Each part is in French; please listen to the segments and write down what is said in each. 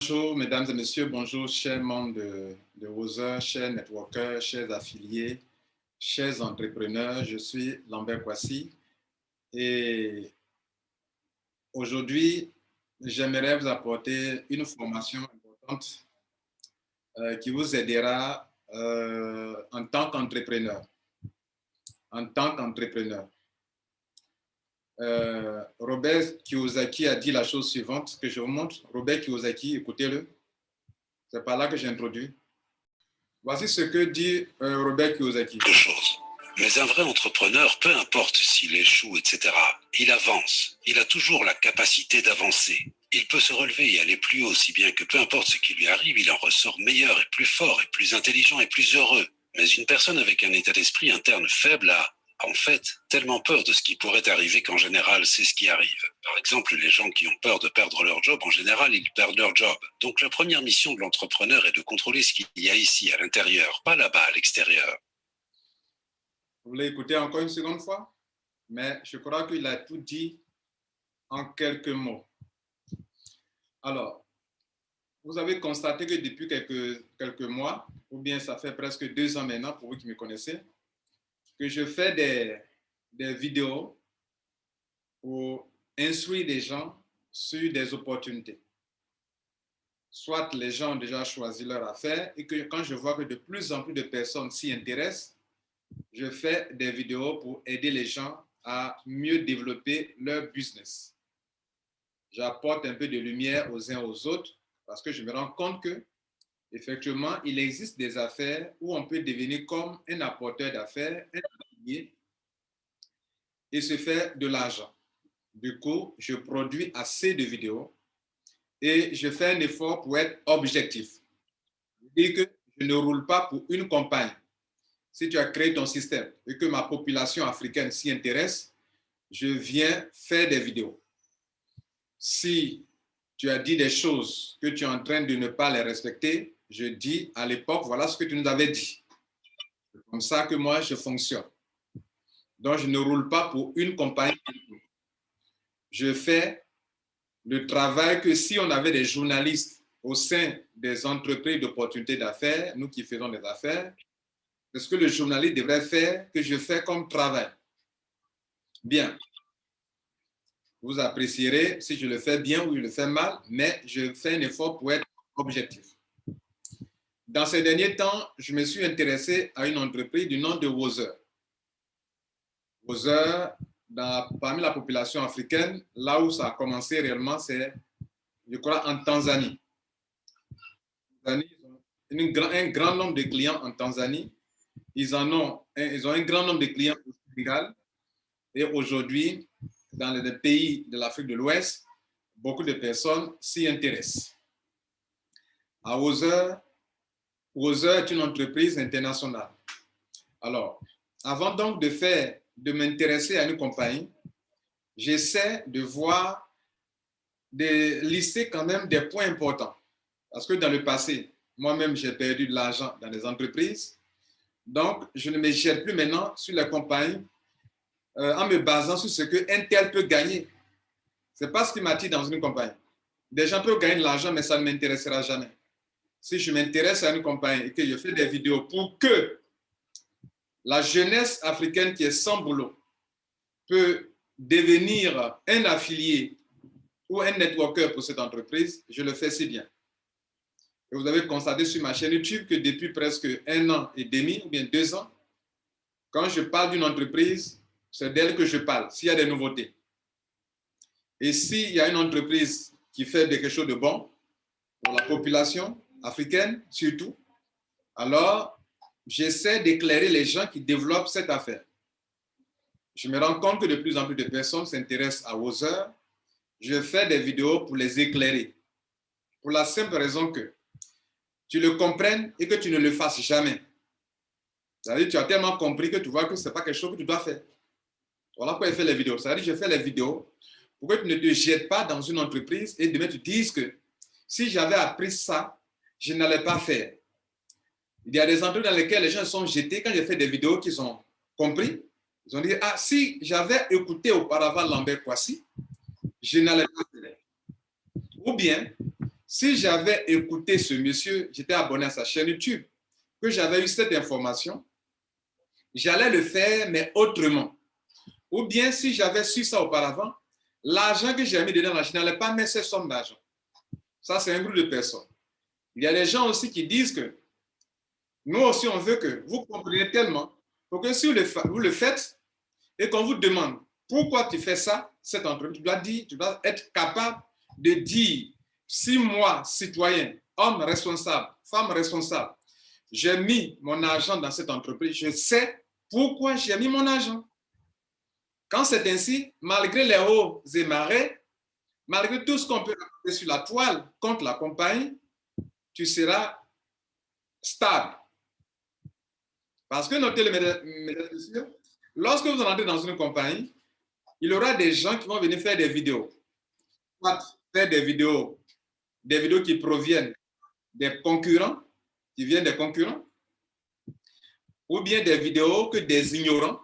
Bonjour, mesdames et messieurs, bonjour, chers membres de Wozer, chers networkers, chers affiliés, chers entrepreneurs. Je suis Lambert Kwasi et aujourd'hui, j'aimerais vous apporter une formation importante qui vous aidera en tant qu'entrepreneur. En tant qu'entrepreneur. Robert Kiyosaki a dit la chose suivante que je vous montre. Robert Kiyosaki, écoutez-le. C'est par là que j'introduis. Voici ce que dit Robert Kiyosaki. Quelque chose. Mais un vrai entrepreneur, peu importe s'il échoue, etc., il avance. Il a toujours la capacité d'avancer. Il peut se relever et aller plus haut, si bien que peu importe ce qui lui arrive, il en ressort meilleur et plus fort et plus intelligent et plus heureux. Mais une personne avec un état d'esprit interne faible a, en fait, tellement peur de ce qui pourrait arriver qu'en général, c'est ce qui arrive. Par exemple, les gens qui ont peur de perdre leur job, en général, ils perdent leur job. Donc la première mission de l'entrepreneur est de contrôler ce qu'il y a ici, à l'intérieur, pas là-bas, à l'extérieur. Vous voulez écouter encore une seconde fois? Mais je crois qu'il a tout dit en quelques mots. Alors, vous avez constaté que depuis quelques mois, ou bien ça fait presque 2 ans maintenant, pour vous qui me connaissez, que je fais des vidéos pour instruire des gens sur des opportunités. Soit les gens ont déjà choisi leur affaire et que quand je vois que de plus en plus de personnes s'y intéressent, je fais des vidéos pour aider les gens à mieux développer leur business. J'apporte un peu de lumière aux uns aux autres parce que je me rends compte que, effectivement, il existe des affaires où on peut devenir comme un apporteur d'affaires, un affilié, et se faire de l'argent. Du coup, je produis assez de vidéos et je fais un effort pour être objectif. Et que je ne roule pas pour une compagnie. Si tu as créé ton système et que ma population africaine s'y intéresse, je viens faire des vidéos. Si tu as dit des choses que tu es en train de ne pas les respecter, je dis à l'époque, voilà ce que tu nous avais dit. C'est comme ça que moi, je fonctionne. Donc, je ne roule pas pour une compagnie. Je fais le travail que si on avait des journalistes au sein des entreprises d'opportunités d'affaires, nous qui faisons des affaires, c'est ce que le journaliste devrait faire, que je fais comme travail. Bien. Vous apprécierez si je le fais bien ou je le fais mal, mais je fais un effort pour être objectif. Dans ces derniers temps, je me suis intéressé à une entreprise du nom de Wozer. Wozer, parmi la population africaine, là où ça a commencé réellement, c'est, je crois, en Tanzanie. Ils ont un grand nombre de clients en Tanzanie. Ils ont un grand nombre de clients au Sénégal. Et aujourd'hui, dans les pays de l'Afrique de l'Ouest, beaucoup de personnes s'y intéressent. À Wozer est une entreprise internationale. Alors, avant donc de m'intéresser à une compagnie, j'essaie de voir, de lister quand même des points importants. Parce que dans le passé, moi-même, j'ai perdu de l'argent dans les entreprises. Donc, je ne me jette plus maintenant sur la compagnie en me basant sur ce qu'un tel peut gagner. Ce n'est pas ce qui m'attire dans une compagnie. Des gens peuvent gagner de l'argent, mais ça ne m'intéressera jamais. Si je m'intéresse à une compagnie et que je fais des vidéos pour que la jeunesse africaine qui est sans boulot peut devenir un affilié ou un networker pour cette entreprise, je le fais si bien. Et vous avez constaté sur ma chaîne YouTube que depuis presque 1 an et demi ou bien 2 ans, quand je parle d'une entreprise, c'est d'elle que je parle, s'il y a des nouveautés. Et s'il y a une entreprise qui fait quelque chose de bon pour la population africaine surtout, alors j'essaie d'éclairer les gens qui développent cette affaire. Je me rends compte que de plus en plus de personnes s'intéressent à Wozer. Je fais des vidéos pour les éclairer. Pour la simple raison que tu le comprennes et que tu ne le fasses jamais. C'est-à-dire que tu as tellement compris que tu vois que ce n'est pas quelque chose que tu dois faire. Voilà pourquoi je fais les vidéos. C'est-à-dire que je fais les vidéos pour que tu ne te jettes pas dans une entreprise et demain tu dises que si j'avais appris ça, je n'allais pas faire. Il y a des entreprises dans lesquelles les gens sont jetés quand j'ai fait des vidéos qu'ils ont compris. Ils ont dit, ah, si j'avais écouté auparavant Lambert Kwasi, je n'allais pas faire. Ou bien, si j'avais écouté ce monsieur, j'étais abonné à sa chaîne YouTube, que j'avais eu cette information, j'allais le faire, mais autrement. Ou bien, si j'avais su ça auparavant, l'argent que j'ai mis dedans, je n'allais pas mettre cette somme d'argent. Ça, c'est un groupe de personnes. Il y a des gens aussi qui disent que nous aussi, on veut que vous compreniez tellement pour que si vous le faites et qu'on vous demande pourquoi tu fais ça, cette entreprise, tu dois être capable de dire, si moi, citoyen, homme responsable, femme responsable, j'ai mis mon argent dans cette entreprise, je sais pourquoi j'ai mis mon argent. Quand c'est ainsi, malgré les hauts et marées, malgré tout ce qu'on peut raconter sur la toile contre la compagnie, tu seras stable. Parce que notez-le, mesdames et messieurs, lorsque vous entrez dans une compagnie, il y aura des gens qui vont venir faire des vidéos. Faire des vidéos qui proviennent des concurrents, qui viennent des concurrents, ou bien des vidéos que des ignorants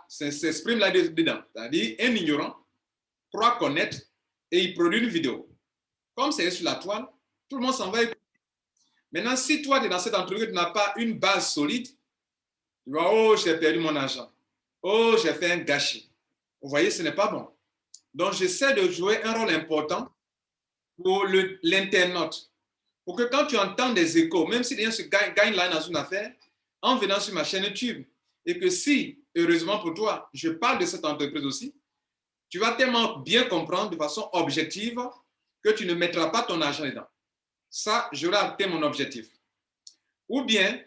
s'expriment là-dedans. C'est-à-dire, un ignorant croit connaître et il produit une vidéo. Comme c'est sur la toile, tout le monde s'en va écouter. Maintenant, si toi, tu es dans cette entreprise, tu n'as pas une base solide, tu vas, oh, j'ai perdu mon argent. Oh, j'ai fait un gâchis. Vous voyez, ce n'est pas bon. Donc, j'essaie de jouer un rôle important pour l'internaute. Pour que quand tu entends des échos, même si les gens se gagnent là dans une affaire, en venant sur ma chaîne YouTube, et que si, heureusement pour toi, je parle de cette entreprise aussi, tu vas tellement bien comprendre de façon objective que tu ne mettras pas ton argent dedans. Ça, j'aurai atteint mon objectif. Ou bien,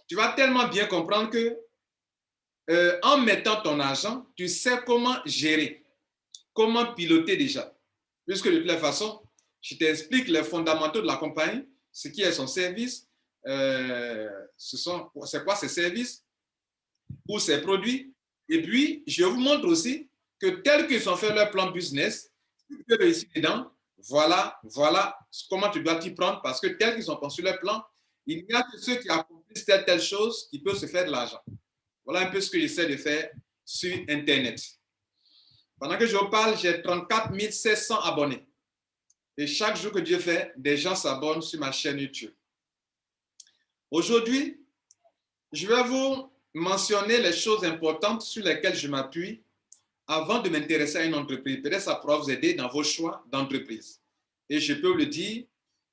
tu vas tellement bien comprendre que en mettant ton argent, tu sais comment gérer, comment piloter déjà. Puisque de toute façon, je t'explique les fondamentaux de la compagnie, ce qui est son service, c'est quoi ses services ou ses produits. Et puis, je vous montre aussi que tel qu'ils ont fait leur plan business, si tu peux réussir dedans, voilà comment tu dois t'y prendre parce que tel qu'ils ont conçu leur plan, il n'y a que ceux qui accomplissent telle chose qui peuvent se faire de l'argent. Voilà un peu ce que j'essaie de faire sur Internet. Pendant que je vous parle, j'ai 34 700 abonnés. Et chaque jour que Dieu fait, des gens s'abonnent sur ma chaîne YouTube. Aujourd'hui, je vais vous mentionner les choses importantes sur lesquelles je m'appuie avant de m'intéresser à une entreprise. Peut-être ça pourra vous aider dans vos choix d'entreprise. Et je peux vous le dire,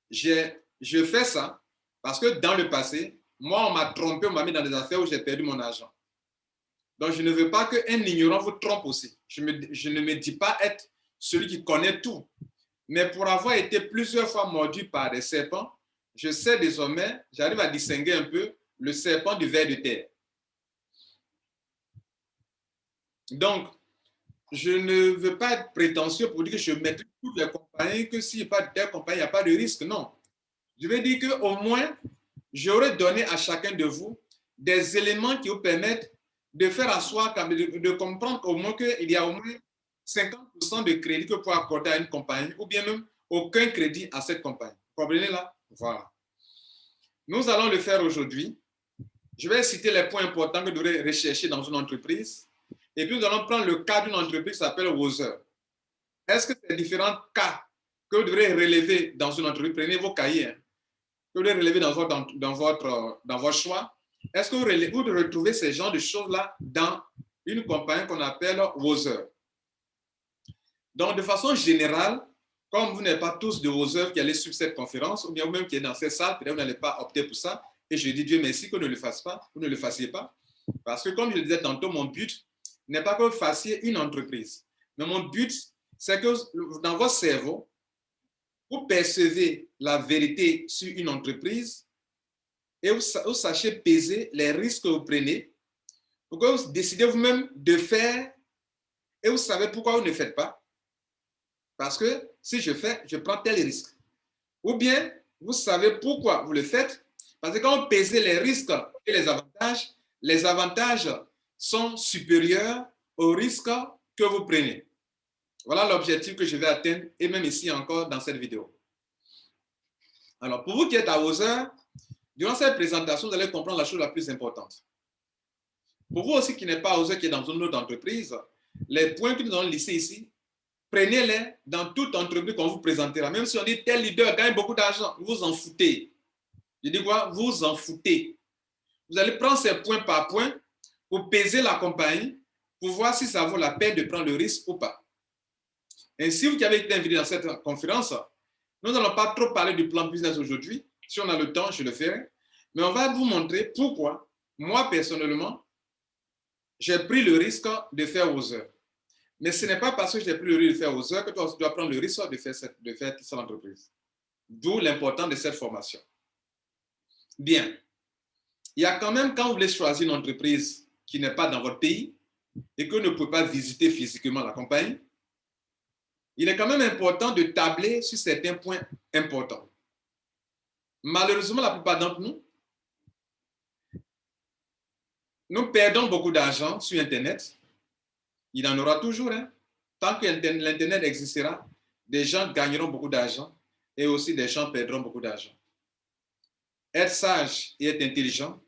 je fais ça parce que dans le passé, moi, on m'a trompé, on m'a mis dans des affaires où j'ai perdu mon argent. Donc, je ne veux pas qu'un ignorant vous trompe aussi. Je ne me dis pas être celui qui connaît tout. Mais pour avoir été plusieurs fois mordu par des serpents, je sais désormais, j'arrive à distinguer un peu le serpent du ver de terre. Donc, je ne veux pas être prétentieux pour dire que je maîtrise toutes les compagnies, que s'il n'y a pas de telle compagnie, il n'y a pas de risque. Non. Je vais dire qu'au moins, j'aurais donné à chacun de vous des éléments qui vous permettent de faire asseoir, de comprendre au moins qu'il y a au moins 50% de crédit que vous pouvez accorder à une compagnie ou bien même aucun crédit à cette compagnie. Vous comprenez là? Voilà. Nous allons le faire aujourd'hui. Je vais citer les points importants que vous devrez rechercher dans une entreprise. Et puis, nous allons prendre le cas d'une entreprise qui s'appelle Wozer. Est-ce que ces différents cas que vous devrez relever dans une entreprise, prenez vos cahiers, que vous devrez relever dans votre choix, est-ce que vous retrouvez ces genres de choses-là dans une compagnie qu'on appelle Wozer? Donc, de façon générale, comme vous n'êtes pas tous de Wozer qui allez suivre cette conférence, ou bien vous-même qui êtes dans cette salle, peut-être vous n'allez pas opter pour ça, et je dis Dieu merci que vous ne le fassiez pas, parce que comme je le disais tantôt, mon but n'est pas que vous fassiez une entreprise, mais mon but, c'est que dans votre cerveau, vous percevez la vérité sur une entreprise et vous sachiez peser les risques que vous prenez pour que vous décidez vous-même de faire et vous savez pourquoi vous ne faites pas. Parce que si je fais, je prends tel risque. Ou bien, vous savez pourquoi vous le faites. Parce que quand vous pesez les risques et les avantages sont supérieurs aux risques que vous prenez. Voilà l'objectif que je vais atteindre, et même ici encore dans cette vidéo. Alors, pour vous qui êtes à Wozer, durant cette présentation, vous allez comprendre la chose la plus importante. Pour vous aussi qui n'êtes pas à Wozer, qui est dans une autre entreprise, les points que nous allons lister ici prenez-les dans toute entreprise qu'on vous présentera. Même si on dit tel leader gagne beaucoup d'argent, vous vous en foutez. Je dis quoi? Vous vous en foutez. Vous allez prendre ces point par point pour peser la compagnie, pour voir si ça vaut la peine de prendre le risque ou pas. Et si vous avez été invité dans cette conférence, nous n'allons pas trop parler du plan business aujourd'hui. Si on a le temps, je le ferai. Mais on va vous montrer pourquoi, moi personnellement, j'ai pris le risque de faire aux heures. Mais ce n'est pas parce que j'ai pris le risque de faire aux heures que toi aussi dois prendre le risque de faire cette entreprise. D'où l'importance de cette formation. Bien. Il y a quand même, quand vous voulez choisir une entreprise qui n'est pas dans votre pays et que vous ne pouvez pas visiter physiquement la compagnie, il est quand même important de tabler sur certains points importants. Malheureusement, la plupart d'entre nous, nous perdons beaucoup d'argent sur Internet. Il en aura toujours. Hein. Tant que l'Internet existera, des gens gagneront beaucoup d'argent et aussi des gens perdront beaucoup d'argent. Être sage et être intelligent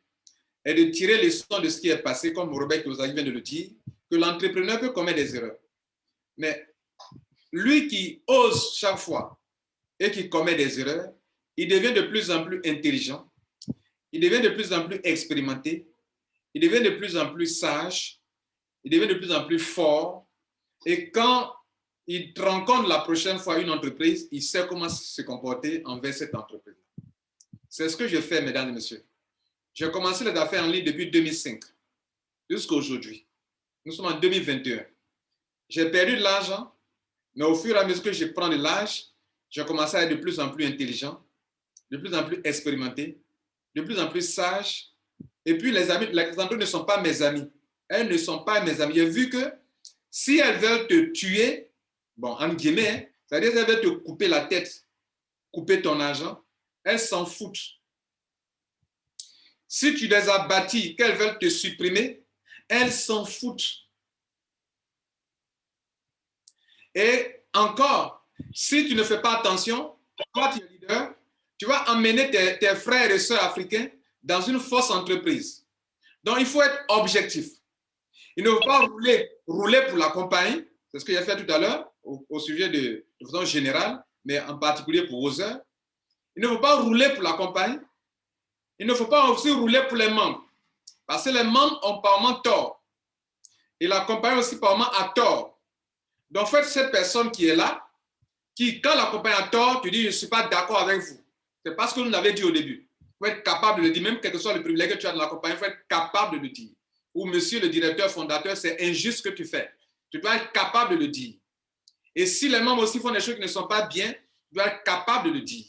est de tirer les leçons de ce qui est passé, comme Robert Kiyosaki vient de le dire, que l'entrepreneur peut commettre des erreurs. Mais lui qui ose chaque fois et qui commet des erreurs, il devient de plus en plus intelligent, il devient de plus en plus expérimenté, il devient de plus en plus sage, il devient de plus en plus fort. Et quand il rencontre la prochaine fois une entreprise, il sait comment se comporter envers cette entreprise. C'est ce que je fais, mesdames et messieurs. J'ai commencé les affaires en ligne depuis 2005 jusqu'à aujourd'hui. Nous sommes en 2021. J'ai perdu de l'argent, mais au fur et à mesure que je prends de l'âge, j'ai commencé à être de plus en plus intelligent, de plus en plus expérimenté, de plus en plus sage. Et puis les entreprises ne sont pas mes amis. Elles ne sont pas mes amis. J'ai vu que si elles veulent te tuer, bon, en guillemets, c'est-à-dire qu'elles veulent te couper la tête, couper ton argent, elles s'en foutent. Si tu les as bâtis, qu'elles veulent te supprimer, elles s'en foutent. Et encore, si tu ne fais pas attention, toi tu es leader, tu vas emmener tes frères et sœurs africains dans une fausse entreprise. Donc il faut être objectif. Il ne faut pas rouler pour la compagnie, c'est ce que j'ai fait tout à l'heure au sujet de façon générale, mais en particulier pour Oser. Il ne faut pas rouler pour la compagnie. Il ne faut pas aussi rouler pour les membres, parce que les membres ont parfois tort. Et la compagnie aussi parfois a tort. Donc, faites cette personne qui est là, qui, quand la compagnie a tort, tu dis, je ne suis pas d'accord avec vous. C'est parce que nous l'avons dit au début. Il faut être capable de le dire, même quel que soit le privilège que tu as dans la compagnie, il faut être capable de le dire. Ou monsieur le directeur fondateur, c'est injuste ce que tu fais. Tu dois être capable de le dire. Et si les membres aussi font des choses qui ne sont pas bien, tu dois être capable de le dire.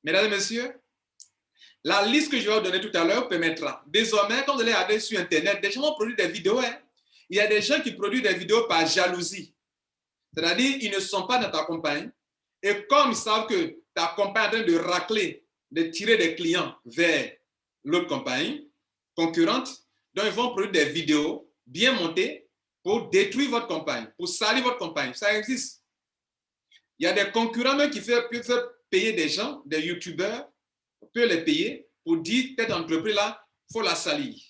Mesdames et messieurs, la liste que je vais vous donner tout à l'heure permettra. Désormais, quand vous allez aller sur Internet, des gens vont produire des vidéos. Hein. Il y a des gens qui produisent des vidéos par jalousie. C'est-à-dire, ils ne sont pas dans ta compagnie. Et comme ils savent que ta compagnie est en train de racler, de tirer des clients vers l'autre compagnie concurrente, donc ils vont produire des vidéos bien montées pour détruire votre compagnie, pour salir votre compagnie. Ça existe. Il y a des concurrents même qui peuvent payer des gens, des youtubeurs, peut les payer pour dire cette entreprise-là, il faut la salir.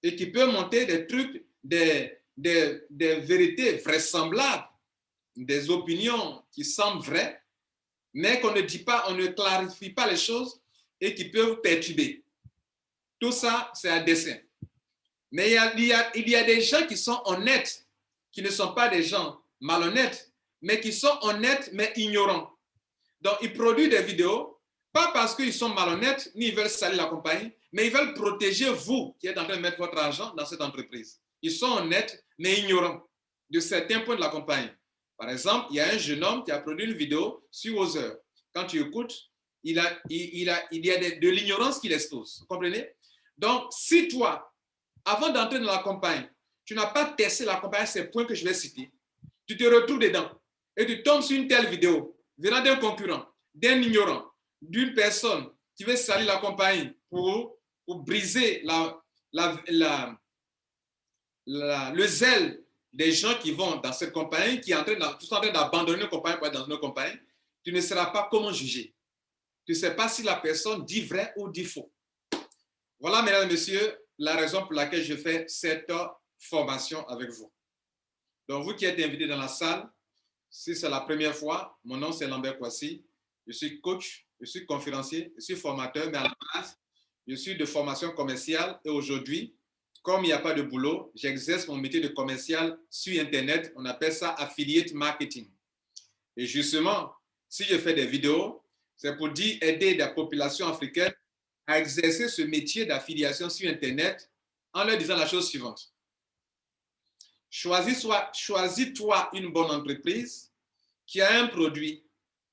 Et qui peut monter des trucs, des vérités vraisemblables, des opinions qui semblent vraies, mais qu'on ne dit pas, on ne clarifie pas les choses et qui peuvent perturber. Tout ça, c'est à dessein. Mais il y a des gens qui sont honnêtes, qui ne sont pas des gens malhonnêtes, mais qui sont honnêtes, mais ignorants. Donc, ils produisent des vidéos, pas parce qu'ils sont malhonnêtes, ni ils veulent salir la compagnie, mais ils veulent protéger vous qui êtes en train de mettre votre argent dans cette entreprise. Ils sont honnêtes, mais ignorants de certains points de la compagnie. Par exemple, il y a un jeune homme qui a produit une vidéo sur Ozer. Quand tu écoutes, il y a de l'ignorance qu'il expose. Vous comprenez? Donc, si toi, avant d'entrer dans la compagnie, tu n'as pas testé la compagnie, ces points que je vais citer, tu te retrouves dedans et tu tombes sur une telle vidéo venant d'un concurrent, d'un ignorant, d'une personne qui veut salir la compagnie pour briser le zèle des gens qui vont dans cette compagnie, qui sont en train d'abandonner une compagnie pour être dans une autre compagnie, tu ne sauras pas comment juger. Tu ne sais pas si la personne dit vrai ou dit faux. Voilà, mesdames et messieurs, la raison pour laquelle je fais cette formation avec vous. Donc, vous qui êtes invités dans la salle, Si c'est la première fois, mon nom c'est Lambert Kouassi. Je suis coach, je suis conférencier, je suis formateur, mais à la base, je suis de formation commerciale et aujourd'hui, comme il n'y a pas de boulot, j'exerce mon métier de commercial sur Internet. On appelle ça affiliate marketing. Et justement, si je fais des vidéos, c'est pour dire aider la population africaine à exercer ce métier d'affiliation sur Internet en leur disant la chose suivante. Choisis-toi une bonne entreprise qui a un produit,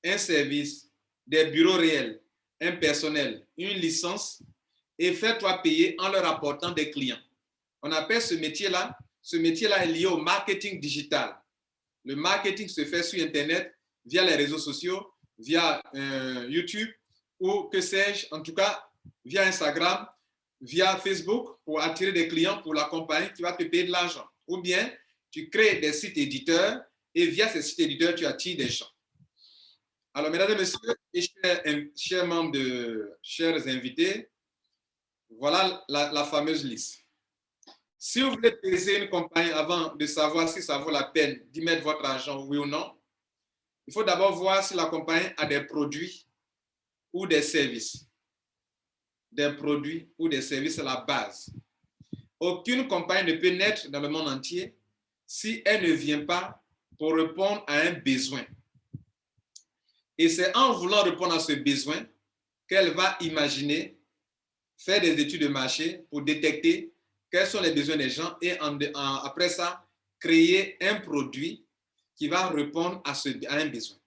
un service, des bureaux réels, un personnel, une licence et fais-toi payer en leur apportant des clients. On appelle ce métier-là est lié au marketing digital. Le marketing se fait sur Internet via les réseaux sociaux, via YouTube ou que sais-je, en tout cas via Instagram, via Facebook pour attirer des clients pour la compagnie qui va te payer de l'argent. Ou bien tu crées des sites éditeurs et via ces sites éditeurs, tu attires des gens. Alors, mesdames et messieurs, et chers membres chers invités, voilà la fameuse liste. Si vous voulez peser une compagnie avant de savoir si ça vaut la peine d'y mettre votre argent, oui ou non, il faut d'abord voir si la compagnie a des produits ou des services. Des produits ou des services à la base. Aucune compagnie ne peut naître dans le monde entier si elle ne vient pas pour répondre à un besoin. Et c'est en voulant répondre à ce besoin qu'elle va imaginer faire des études de marché pour détecter quels sont les besoins des gens et après ça, créer un produit qui va répondre à un besoin.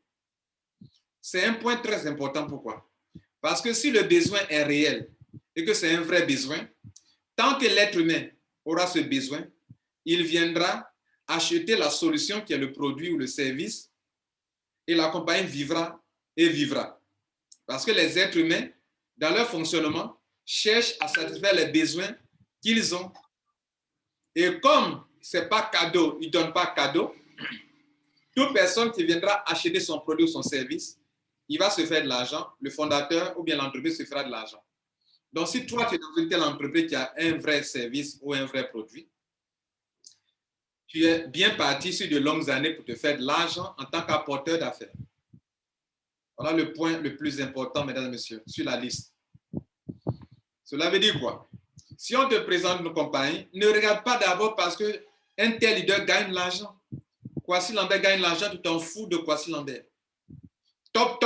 C'est un point très important. Pourquoi? Parce que si le besoin est réel et que c'est un vrai besoin, tant que l'être humain aura ce besoin, il viendra acheter la solution qui est le produit ou le service et la compagnie vivra et vivra. Parce que les êtres humains, dans leur fonctionnement, cherchent à satisfaire les besoins qu'ils ont. Et comme ce n'est pas cadeau, ils ne donnent pas cadeau, toute personne qui viendra acheter son produit ou son service, il va se faire de l'argent, le fondateur ou bien l'entreprise se fera de l'argent. Donc, si toi, tu es dans une telle entreprise qui a un vrai service ou un vrai produit, tu es bien parti sur de longues années pour te faire de l'argent en tant qu'apporteur d'affaires. Voilà le point le plus important, mesdames et messieurs, sur la liste. Cela veut dire quoi? Si on te présente une compagnie, ne regarde pas d'abord parce qu'un tel leader gagne de l'argent. Kouassi Lambert gagne de l'argent, tu t'en fous de Kouassi Lambert. Top,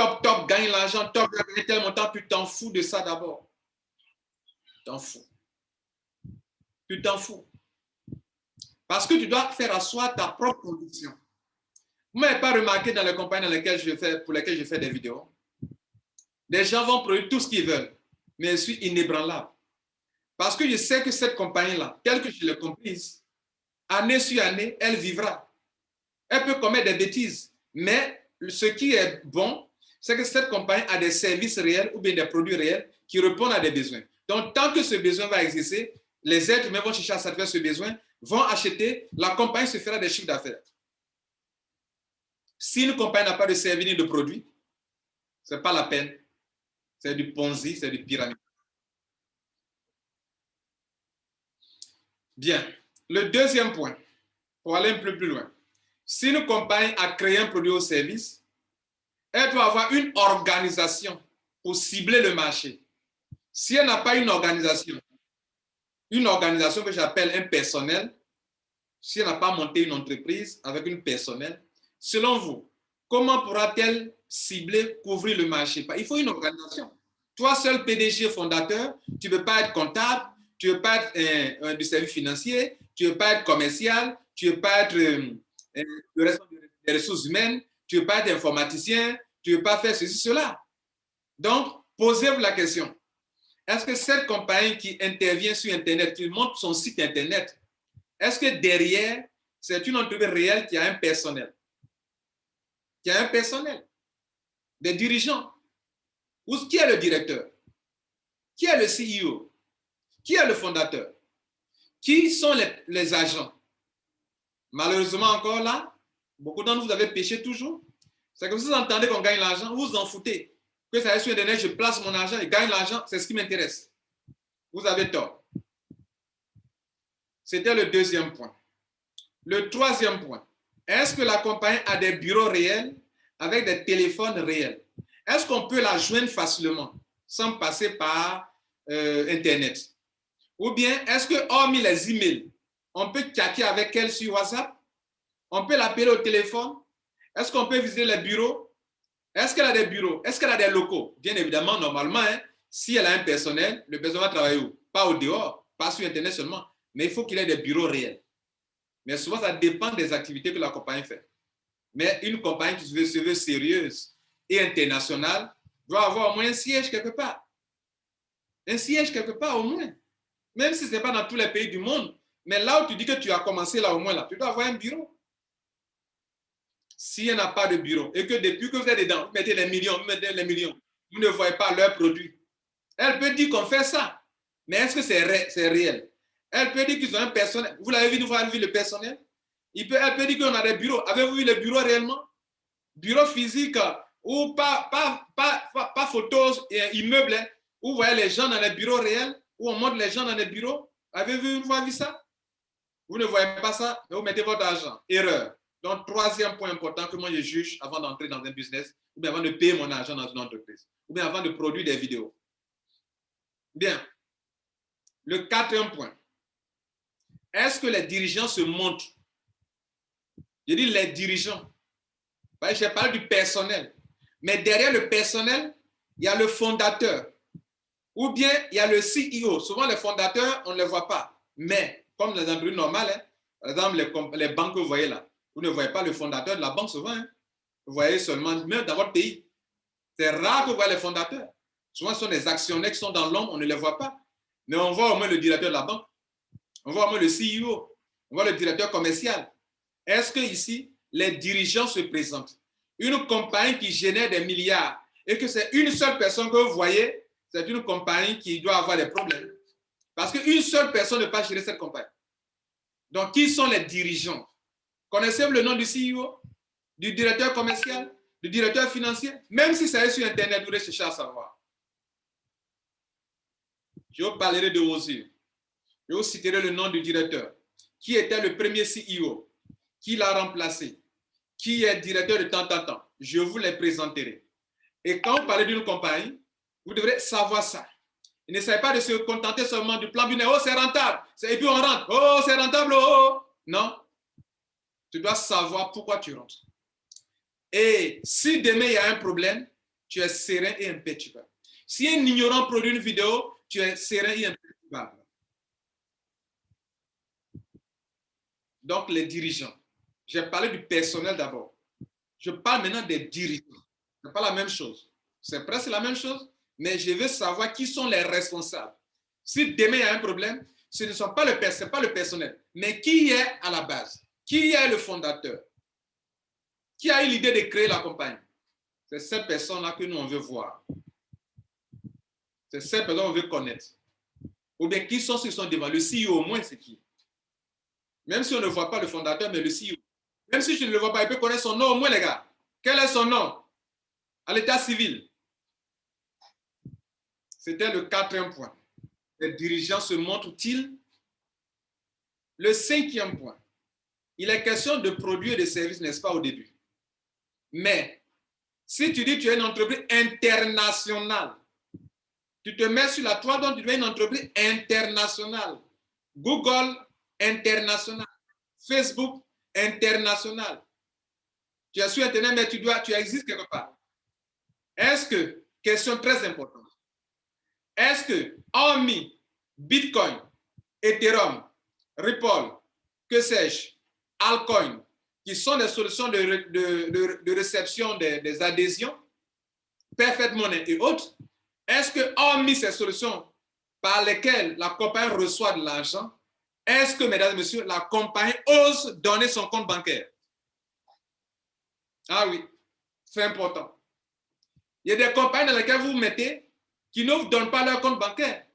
gagne l'argent, top, gagne tel montant, tu t'en fous de ça d'abord. Tu t'en fous. Tu t'en fous. Parce que tu dois faire asseoir ta propre conviction. Vous ne m'avez pas remarqué dans les compagnies pour lesquelles je fais des vidéos. Les gens vont produire tout ce qu'ils veulent, mais je suis inébranlable. Parce que je sais que cette compagnie-là, telle que je l'ai comprise, année sur année, elle vivra. Elle peut commettre des bêtises, mais ce qui est bon, c'est que cette compagnie a des services réels ou bien des produits réels qui répondent à des besoins. Donc, tant que ce besoin va exister, les êtres humains vont chercher à satisfaire ce besoin, vont acheter, la compagnie se fera des chiffres d'affaires. Si une compagnie n'a pas de service ni de produit, ce n'est pas la peine. C'est du Ponzi, c'est du pyramide. Bien. Le deuxième point, pour aller un peu plus loin. Si une compagnie a créé un produit ou service, elle doit avoir une organisation pour cibler le marché. Si elle n'a pas une organisation que j'appelle un personnel, si elle n'a pas monté une entreprise avec un personnel, selon vous, comment pourra-t-elle cibler, couvrir le marché? Il faut une organisation. Toi seul PDG fondateur, tu ne peux pas être comptable, tu ne peux pas être du service financier, tu ne peux pas être commercial, tu ne peux pas être le responsable des ressources humaines, tu ne peux pas être informaticien, tu ne peux pas faire ceci, cela. Donc, posez-vous la question. Est-ce que cette compagnie qui intervient sur Internet, qui montre son site Internet, est-ce que derrière, c'est une entreprise réelle qui a un personnel? Qui a un personnel? Des dirigeants? Ou qui est le directeur? Qui est le CEO? Qui est le fondateur? Qui sont les agents? Malheureusement, encore là, beaucoup d'entre vous avez péché toujours. C'est que vous entendez qu'on gagne l'argent, vous vous en foutez. Que ça aille sur Internet, je place mon argent et gagne l'argent, c'est ce qui m'intéresse. Vous avez tort. C'était le deuxième point. Le troisième point, Est-ce que la compagnie a des bureaux réels avec des téléphones réels? Est-ce qu'on peut la joindre facilement sans passer par Internet? Ou bien, est-ce que, hormis les emails, on peut chatter avec elle sur WhatsApp? On peut l'appeler au téléphone? Est-ce qu'on peut visiter les bureaux? Est-ce qu'elle a des bureaux? Est-ce qu'elle a des locaux? Bien évidemment, normalement, hein, si elle a un personnel, le personnel va travailler où? Pas au dehors, pas sur Internet seulement. Mais il faut qu'il ait des bureaux réels. Mais souvent, ça dépend des activités que la compagnie fait. Mais une compagnie qui se veut sérieuse et internationale doit avoir au moins un siège quelque part. Un siège quelque part au moins. Même si ce n'est pas dans tous les pays du monde. Mais là où tu dis que tu as commencé là au moins, là, tu dois avoir un bureau. Si elle n'a pas de bureau et que depuis que vous êtes dedans, vous mettez les millions, vous ne voyez pas leurs produits. Elle peut dire qu'on fait ça. Mais est-ce que c'est réel? Elle peut dire qu'ils ont un personnel. Vous l'avez vu, nous avons vu le personnel. Elle peut dire qu'on a des bureaux. Avez-vous vu les bureaux réellement? Bureaux physiques ou pas photos et immeubles, hein, où vous voyez les gens dans les bureaux réels, où on montre les gens dans les bureaux. Avez-vous vu ça? Vous ne voyez pas ça, mais vous mettez votre argent. Erreur. Donc, troisième point important que moi je juge avant d'entrer dans un business, ou bien avant de payer mon argent dans une entreprise, ou bien avant de produire des vidéos. Bien. Le quatrième point. Est-ce que les dirigeants se montrent? Je dis les dirigeants. J'ai parlé du personnel. Mais derrière le personnel, il y a le fondateur. Ou bien il y a le CEO. Souvent, les fondateurs, on ne les voit pas. Mais, comme dans les entreprises normales, hein, par exemple, les banques que vous voyez là, vous ne voyez pas le fondateur de la banque souvent. Hein. Vous voyez seulement, même dans votre pays. C'est rare que vous voyez les fondateurs. Souvent, ce sont des actionnaires qui sont dans l'ombre, on ne les voit pas. Mais on voit au moins le directeur de la banque. On voit au moins le CEO. On voit le directeur commercial. Est-ce que ici, les dirigeants se présentent? Une compagnie qui génère des milliards et que c'est une seule personne que vous voyez, c'est une compagnie qui doit avoir des problèmes. Parce qu'une seule personne ne peut pas gérer cette compagnie. Donc, qui sont les dirigeants? Connaissez-vous le nom du CEO, du directeur commercial, du directeur financier? Même si ça est sur Internet, vous devez chercher à savoir. Je vous parlerai de vos yeux. Je vous citerai le nom du directeur. Qui était le premier CEO? Qui l'a remplacé? Qui est directeur de temps en temps? Je vous les présenterai. Et quand vous parlez d'une compagnie, vous devrez savoir ça. Il ne s'agit pas de se contenter seulement du plan binaire. Oh, c'est rentable. Et puis on rentre. Oh, c'est rentable. Oh. Non. Tu dois savoir pourquoi tu rentres. Et si demain il y a un problème, tu es serein et imperturbable. Si un ignorant produit une vidéo, tu es serein et imperturbable. Donc, les dirigeants. J'ai parlé du personnel d'abord. Je parle maintenant des dirigeants. Ce n'est pas la même chose. C'est presque la même chose, mais je veux savoir qui sont les responsables. Si demain il y a un problème, ce ne sont pas le personnel, mais qui est à la base? Qui est le fondateur? Qui a eu l'idée de créer la compagnie? C'est cette personne-là que nous, on veut voir. C'est cette personne qu'on veut connaître. Ou bien qui sont ceux qui sont devant? Le CEO, au moins, c'est qui? Même si on ne voit pas le fondateur, mais le CEO. Même si je ne le vois pas, il peut connaître son nom au moins, les gars. Quel est son nom? À l'état civil. C'était le quatrième point. Les dirigeants se montrent-ils? Le cinquième point. Il est question de produits et de services, n'est-ce pas, au début. Mais, si tu dis que tu es une entreprise internationale, tu te mets sur la toile, donc tu es une entreprise internationale. Google, international. Facebook, international. Tu es sur Internet, mais tu existes quelque part. Est-ce que, question très importante, est-ce que, hormis Bitcoin, Ethereum, Ripple, que sais-je, Altcoin, qui sont des solutions de réception des adhésions, Perfect Money et autres, est-ce que, hormis ces solutions par lesquelles la compagnie reçoit de l'argent, est-ce que, mesdames et messieurs, la compagnie ose donner son compte bancaire? Ah oui, c'est important. Il y a des compagnies dans lesquelles vous vous mettez qui ne vous donnent pas leur compte bancaire.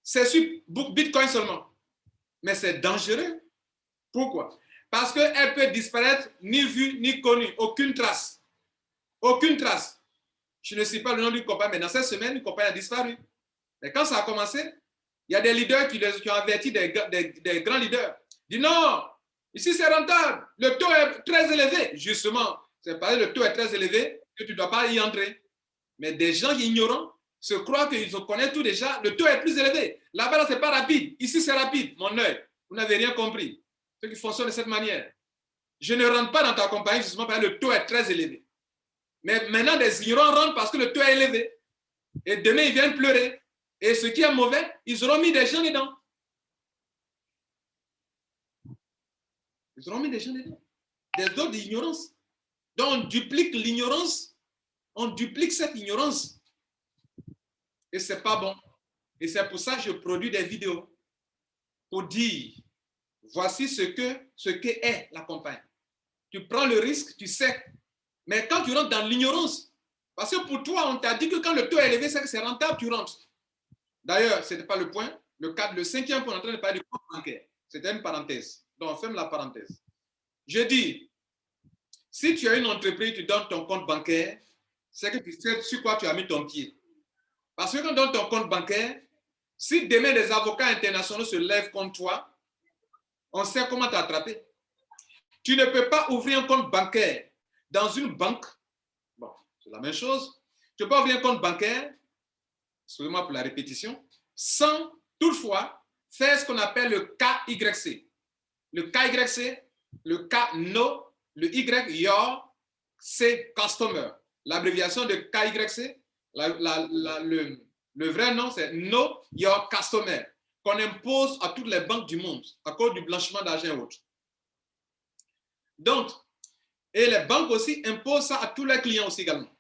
C'est sur Bitcoin seulement. Mais c'est dangereux. Pourquoi? Parce qu'elle peut disparaître, ni vue, ni connue. Aucune trace. Aucune trace. Je ne sais pas le nom d'une compagnie, mais dans cette semaine, une compagnie a disparu. Et quand ça a commencé, il y a des leaders qui ont averti des grands leaders. Ils disent non, Ici, c'est rentable. Le taux est très élevé. Justement, c'est parce que le taux est très élevé que tu ne dois pas y entrer. Mais des gens ignorants se croient qu'ils connaissent tout déjà. Le taux est plus élevé. Là-bas, ce n'est pas rapide. Ici, c'est rapide. Mon œil, vous n'avez rien compris. Ce qui fonctionne de cette manière. Je ne rentre pas dans ta compagnie justement parce que le taux est très élevé. Mais maintenant, des ignorants rentrent parce que le taux est élevé. Et demain, ils viennent pleurer. Et ce qui est mauvais, ils auront mis des gens dedans. Ils auront mis des gens dedans. Des doses d'ignorance. Donc, on duplique l'ignorance. On duplique cette ignorance. Et ce n'est pas bon. Et c'est pour ça que je produis des vidéos. Pour dire, voici ce que est la campagne. Tu prends le risque, tu sais. Mais quand tu rentres dans l'ignorance, parce que pour toi, on t'a dit que quand le taux est élevé, c'est que c'est rentable, tu rentres. D'ailleurs, ce n'était pas le point. Le cinquième point, on est en train de parler du compte bancaire. C'était une parenthèse. Donc, on ferme la parenthèse. Je dis, si tu as une entreprise, tu donnes ton compte bancaire, c'est que tu sais sur quoi tu as mis ton pied. Parce que quand tu donnes ton compte bancaire, si demain des avocats internationaux se lèvent contre toi, on sait comment t'attraper. Tu ne peux pas ouvrir un compte bancaire dans une banque. Bon, c'est la même chose. Tu ne peux pas ouvrir un compte bancaire, excusez-moi pour la répétition, sans toutefois faire ce qu'on appelle le KYC. Le KYC, le K no, le Y your, c'est customer. L'abréviation de KYC, le vrai nom, c'est Know Your Customer, qu'on impose à toutes les banques du monde à cause du blanchiment d'argent et autres. Donc, et les banques aussi imposent ça à tous les clients aussi également.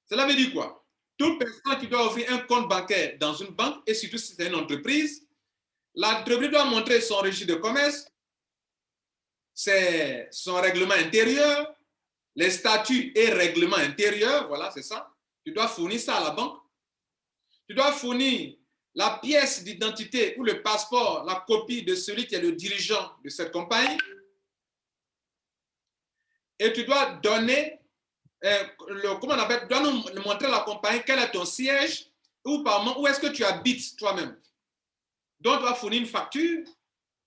Cela veut dire quoi? Toute personne qui doit ouvrir un compte bancaire dans une banque, et surtout si c'est une entreprise, l'entreprise doit montrer son registre de commerce, son règlement intérieur, les statuts et règlements intérieurs, voilà, c'est ça. Tu dois fournir ça à la banque. Tu dois fournir la pièce d'identité ou le passeport, la copie de celui qui est le dirigeant de cette compagnie. Et tu dois donner, comment on appelle, tu dois nous montrer à la compagnie quel est ton siège ou où est-ce que tu habites toi-même. Donc, tu dois fournir une facture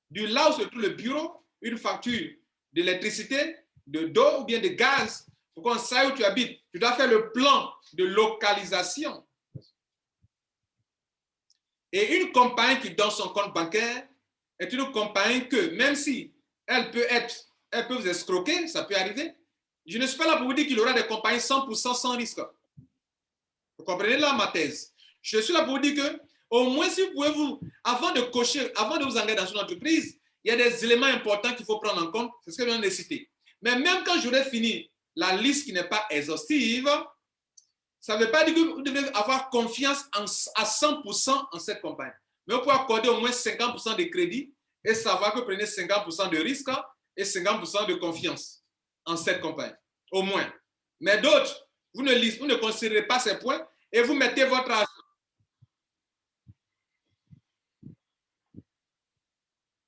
du là où se trouve le bureau, une facture d'électricité, d'eau ou bien de gaz pour qu'on sache où tu habites. Tu dois faire le plan de localisation. Et une compagnie qui donne son compte bancaire est une compagnie que, même si elle peut vous escroquer, ça peut arriver. Je ne suis pas là pour vous dire qu'il y aura des compagnies 100% sans risque. Vous comprenez là ma thèse? Je suis là pour vous dire que, au moins, si vous pouvez avant de vous engager dans une entreprise, il y a des éléments importants qu'il faut prendre en compte. C'est ce que je viens de citer. Mais même quand j'aurai fini la liste qui n'est pas exhaustive, ça ne veut pas dire que vous devez avoir confiance à 100% en cette compagnie. Mais vous pouvez accorder au moins 50% de crédit et savoir que vous prenez 50% de risque et 50% de confiance en cette compagnie. Au moins. Mais d'autres, vous ne considérez pas ces points et vous mettez votre argent.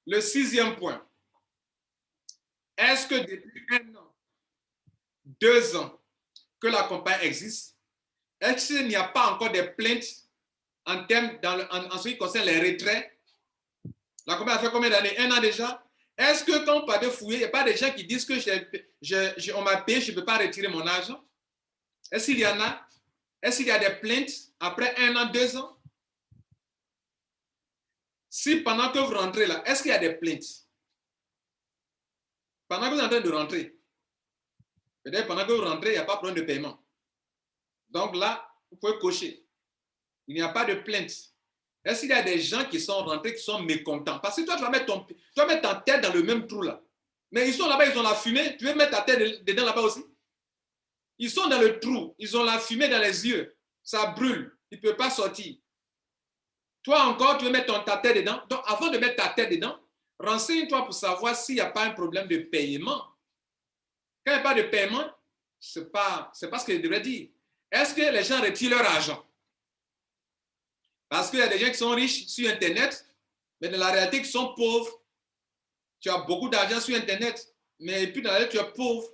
Le sixième point. Est-ce que depuis 1 an, 2 ans que la compagnie existe, est-ce qu'il n'y a pas encore des plaintes en ce qui concerne les retraits? La compagnie a fait combien d'années? 1 an déjà? Est-ce que quand on parle de fouiller, il n'y a pas des gens qui disent que on m'a payé, je ne peux pas retirer mon argent? Est-ce qu'il y en a? Est-ce qu'il y a des plaintes après 1 an, 2 ans? Si pendant que vous rentrez là, est-ce qu'il y a des plaintes? Pendant que vous êtes en train de rentrer, peut-être pendant que vous rentrez, il n'y a pas de problème de paiement. Donc là, vous pouvez cocher. Il n'y a pas de plainte. Est-ce qu'il y a des gens qui sont rentrés, qui sont mécontents? Parce que toi, tu vas mettre ta tête dans le même trou là. Mais ils sont là-bas, ils ont la fumée. Tu veux mettre ta tête dedans là-bas aussi? Ils sont dans le trou. Ils ont la fumée dans les yeux. Ça brûle. Ils ne peuvent pas sortir. Toi encore, tu veux mettre ta tête dedans. Donc, avant de mettre ta tête dedans, renseigne-toi pour savoir s'il n'y a pas un problème de paiement. Quand il n'y a pas de paiement, ce n'est pas ce que je devrais dire. Est-ce que les gens retirent leur argent? Parce qu'il y a des gens qui sont riches sur Internet, mais dans la réalité, qui sont pauvres. Tu as beaucoup d'argent sur Internet, mais puis dans la réalité, tu es pauvre.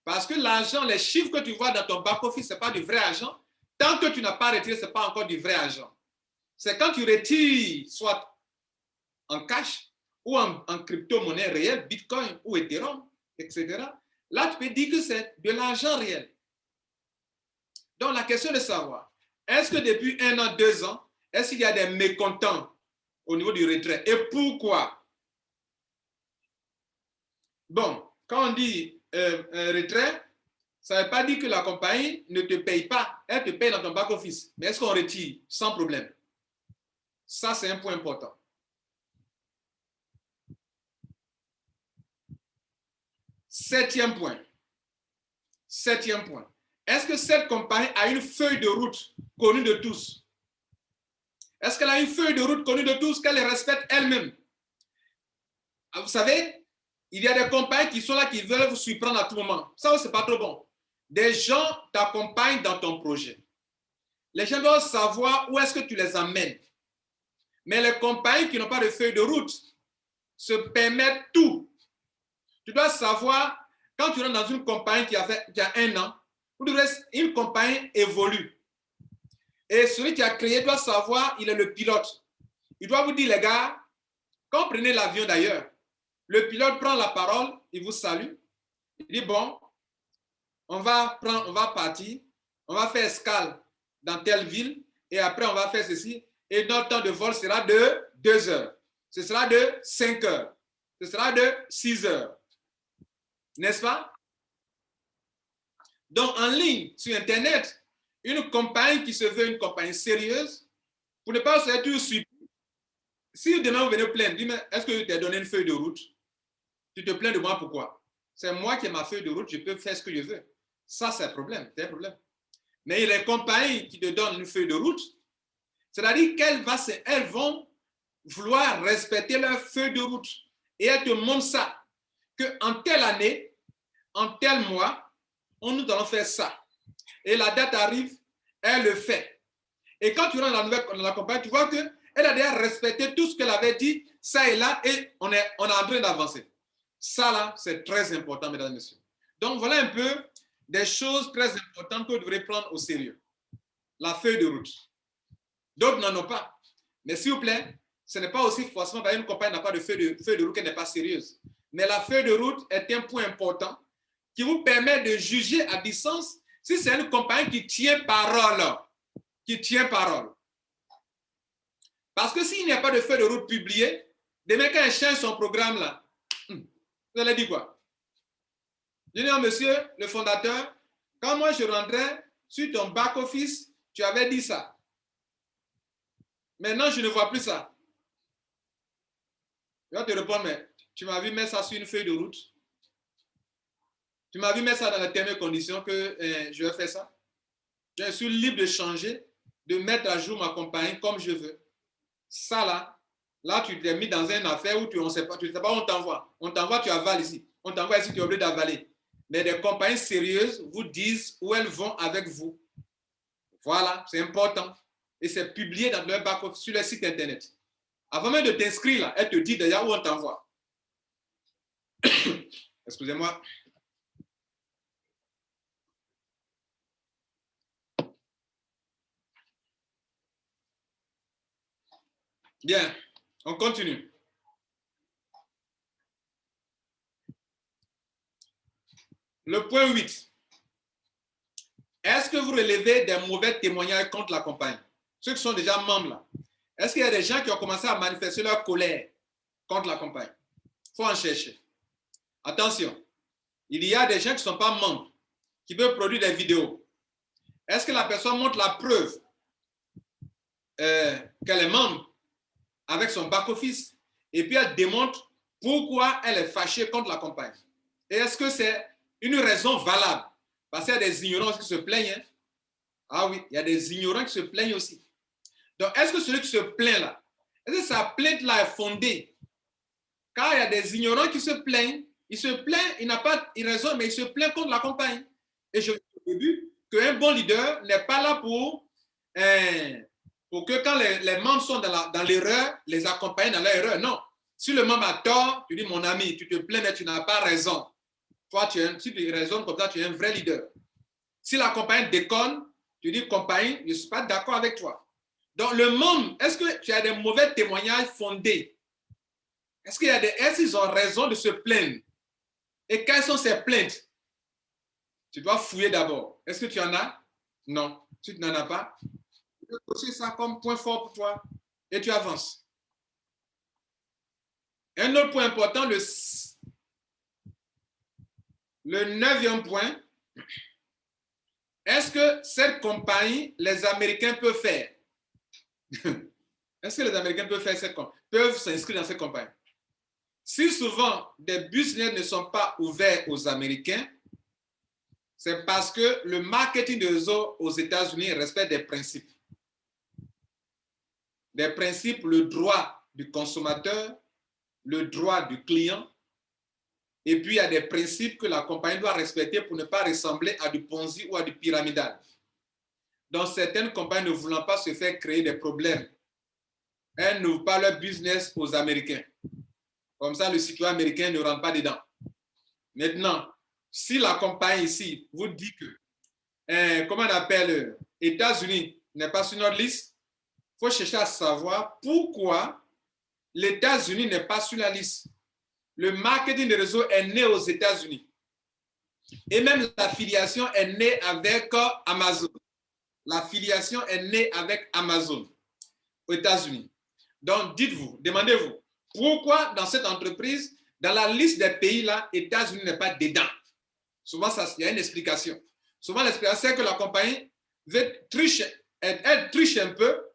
Parce que l'argent, les chiffres que tu vois dans ton back-office, ce n'est pas du vrai argent. Tant que tu n'as pas retiré, ce n'est pas encore du vrai argent. C'est quand tu retires, soit en cash, ou en crypto-monnaie réelle, Bitcoin ou Ethereum, etc., là, tu peux dire que c'est de l'argent réel. Donc, la question de savoir, est-ce que depuis 1 an, 2 ans, est-ce qu'il y a des mécontents au niveau du retrait? Et pourquoi? Bon, quand on dit un retrait, ça ne veut pas dire que la compagnie ne te paye pas. Elle te paye dans ton back-office. Mais est-ce qu'on retire sans problème? Ça, c'est un point important. Septième point. Est-ce que cette compagnie a une feuille de route connue de tous? Est-ce qu'elle a une feuille de route connue de tous qu'elle respecte elle-même? Vous savez, il y a des compagnies qui sont là, qui veulent vous surprendre à tout moment. Ça, c'est pas trop bon. Des gens t'accompagnent dans ton projet. Les gens doivent savoir où est-ce que tu les amènes. Mais les compagnies qui n'ont pas de feuille de route se permettent tout. Tu dois savoir, quand tu rentres dans une compagnie qui a 1 an, une compagnie évolue. Et celui qui a créé doit savoir, il est le pilote. Il doit vous dire, les gars, quand vous prenez l'avion d'ailleurs, le pilote prend la parole, il vous salue. Il dit, bon, on va partir, on va faire escale dans telle ville, et après on va faire ceci, et notre temps de vol sera de 2 heures. Ce sera de 5 heures. Ce sera de 6 heures. N'est-ce pas? Donc, en ligne, sur Internet, une compagnie qui se veut une compagnie sérieuse, pour ne pas se faire toujours suivre. Si demain vous venez plaindre, dis-moi, est-ce que je t'ai donné une feuille de route? Tu te plains de moi, pourquoi? C'est moi qui ai ma feuille de route, je peux faire ce que je veux. Ça, c'est un problème, Mais les compagnies qui te donnent une feuille de route, c'est-à-dire qu'elles vont vouloir respecter leur feuille de route. Et elles te montrent ça, qu'en telle année, en tel mois, nous allons faire ça. Et la date arrive, elle le fait. Et quand tu rentres dans la compagnie, tu vois qu'elle a déjà respecté tout ce qu'elle avait dit, ça et là, et on est en train d'avancer. Ça là, c'est très important, mesdames et messieurs. Donc voilà un peu des choses très importantes que vous devrez prendre au sérieux. La feuille de route. D'autres n'en ont pas. Mais s'il vous plaît, ce n'est pas aussi forcément parce qu'une compagnie n'a pas de feuille de route qu'elle n'est pas sérieuse. Mais la feuille de route est un point important qui vous permet de juger à distance si c'est une compagnie qui tient parole. Parce que s'il n'y a pas de feuille de route publiée, demain quand elle change son programme là, vous allez dire quoi? Je dis, monsieur le fondateur, quand moi je rentrais sur ton back-office, tu avais dit ça. Maintenant, je ne vois plus ça. Je vais te répondre, mais tu m'as vu mettre ça sur une feuille de route? Tu m'as vu mettre ça dans les termes et conditions que je vais faire ça? Je suis libre de changer, de mettre à jour ma compagnie comme je veux. Ça là tu t'es mis dans une affaire où tu ne sais pas où on t'envoie. On t'envoie, tu avales ici. On t'envoie ici, tu es obligé d'avaler. Mais des compagnies sérieuses vous disent où elles vont avec vous. Voilà, c'est important. Et c'est publié dans leur back-office sur le site internet. Avant même de t'inscrire là, elle te dit déjà où on t'envoie. Excusez-moi. Bien, on continue. Le point 8. Est-ce que vous relevez des mauvais témoignages contre la compagnie? Ceux qui sont déjà membres là. Est-ce qu'il y a des gens qui ont commencé à manifester leur colère contre la compagnie? Il faut en chercher. Attention, il y a des gens qui ne sont pas membres, qui veulent produire des vidéos. Est-ce que la personne montre la preuve qu'elle est membre avec son back-office et puis elle démontre pourquoi elle est fâchée contre la compagnie? Et est-ce que c'est une raison valable? Parce qu'il y a des ignorants qui se plaignent. Hein? Ah oui, il y a des ignorants qui se plaignent aussi. Donc, est-ce que celui qui se plaint là, est-ce que sa plainte là est fondée? Car il y a des ignorants qui se plaignent, il n'a pas une raison, mais il se plaint contre la compagnie. Et je vous ai dit au début qu'un bon leader n'est pas là pour que quand les membres sont dans l'erreur, les accompagner dans leur erreur. Non. Si le membre a tort, tu dis, mon ami, tu te plains, mais tu n'as pas raison. Toi, si tu raisonnes comme ça, tu es un vrai leader. Si la compagnie déconne, tu dis, compagnie, je ne suis pas d'accord avec toi. Donc, le membre, est-ce que tu as des mauvais témoignages fondés? Est-ce qu'ils ont raison de se plaindre? Et quelles sont ces plaintes? Tu dois fouiller d'abord. Est-ce que tu en as? Non. Si tu n'en as pas, tu peux cocher ça comme point fort pour toi et tu avances. Un autre point important, le 9e point, est-ce que cette compagnie, les Américains peuvent faire? Est-ce que les Américains peuvent s'inscrire dans cette compagnie? Si souvent des business ne sont pas ouverts aux Américains, c'est parce que le marketing de réseau aux États-Unis respecte des principes. Des principes, le droit du consommateur, le droit du client, et puis il y a des principes que la compagnie doit respecter pour ne pas ressembler à du Ponzi ou à du pyramidal. Donc certaines compagnies ne voulant pas se faire créer des problèmes, elles n'ouvrent pas leur business aux Américains. Comme ça, le citoyen américain ne rentre pas dedans. Maintenant, si la compagnie ici vous dit que, comment on appelle, États-Unis n'est pas sur notre liste, il faut chercher à savoir pourquoi les États-Unis n'est pas sur la liste. Le marketing de réseau est né aux États-Unis. Et même l'affiliation est née avec Amazon. L'affiliation est née avec Amazon aux États-Unis. Donc, dites-vous, demandez-vous, pourquoi dans cette entreprise, dans la liste des pays là, États-Unis n'est pas dedans? Souvent, il y a une explication. Souvent, l'explication, c'est que la compagnie veut tricher, elle triche un peu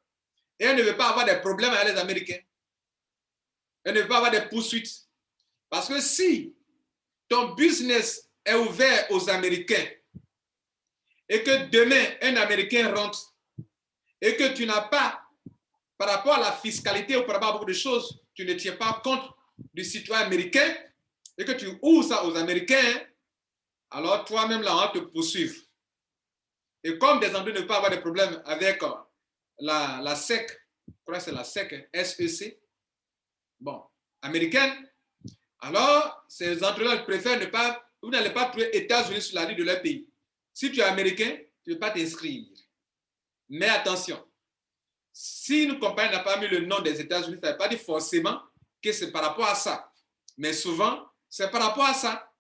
et elle ne veut pas avoir des problèmes avec les Américains. Elle ne veut pas avoir des poursuites. Parce que si ton business est ouvert aux Américains et que demain, un Américain rentre et que tu n'as pas, par rapport à la fiscalité ou par rapport à beaucoup de choses, tu ne tiens pas compte du citoyen américain et que tu ouvres ça aux Américains, alors toi-même, là, on va te poursuivre. Et comme des Anglais ne peuvent pas avoir de problèmes avec la SEC, je crois que c'est la SEC, SEC, bon, américaine, alors ces entreprises préfèrent ne pas, vous n'allez pas trouver États-Unis sur la liste de leur pays. Si tu es américain, tu ne peux pas t'inscrire. Mais attention, si une compagnie n'a pas mis le nom des États-Unis, ça ne veut pas dire forcément que c'est par rapport à ça. Mais souvent, c'est par rapport à ça.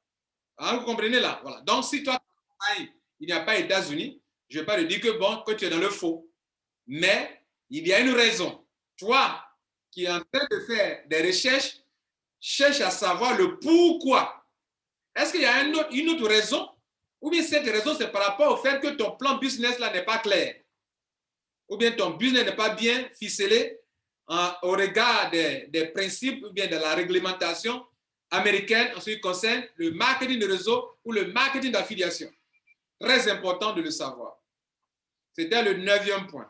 Alors, vous comprenez là? Voilà. Donc, si toi, il n'y a pas États-Unis, je ne vais pas te dire que, bon, que tu es dans le faux. Mais il y a une raison. Toi, qui es en train de faire des recherches, cherche à savoir le pourquoi. Est-ce qu'il y a une autre raison? Ou bien cette raison, c'est par rapport au fait que ton plan business là n'est pas clair. Ou bien ton business n'est pas bien ficelé au regard des principes ou bien de la réglementation américaine en ce qui concerne le marketing de réseau ou le marketing d'affiliation. Très important de le savoir. C'était le 9e point.